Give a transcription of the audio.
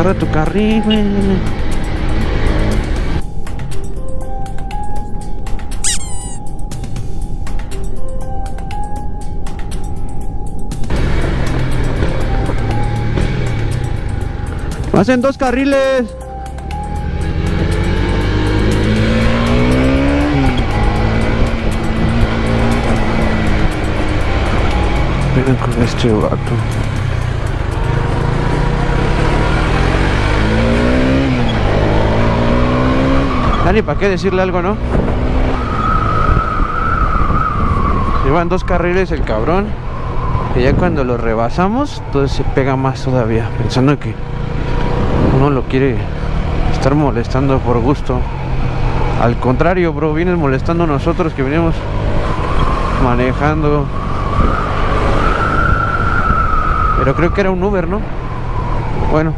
Agarra tu carril, güey. Hacen 2 carriles. Vengan con este vato. Dani, ¿para qué decirle algo, no? Llevan 2 carriles el cabrón. Y ya cuando lo rebasamos, entonces se pega más todavía. Pensando que uno lo quiere estar molestando por gusto. Al contrario, bro, vienes molestando a nosotros que venimos manejando. Pero creo que era un Uber, ¿no? Bueno.